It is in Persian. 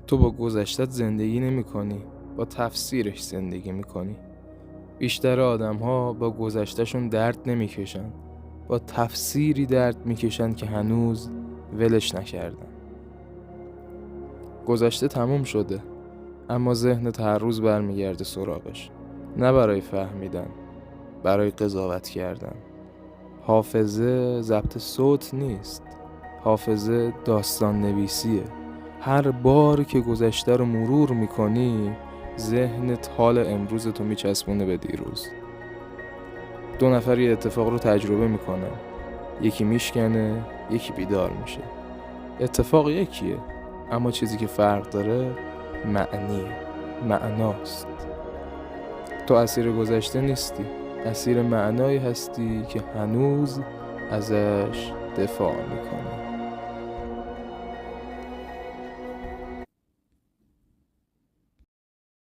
تو با گذشتت زندگی نمی کنی، با تفسیرش زندگی می کنی. بیشتر آدم ها با گذشتشون درد نمی کشن، با تفسیری درد می کشن که هنوز ولش نکردن. گذشته تموم شده، اما ذهنت هر روز برمیگرده سراغش، نه برای فهمیدن، برای قضاوت کردن. حافظه ضبط صوت نیست، حافظه داستان نویسیه. هر بار که گذشته رو مرور میکنی، ذهنت حال امروزتو میچسبونه به دیروز. 2 نفر یه اتفاق رو تجربه میکنن، یکی میشکنه، یکی بیدار میشه. اتفاق یکیه، اما چیزی که فرق داره معناست. تو اسیر گذشته نیستی، اسیر معنایی هستی که هنوز ازش دفاع میکنی.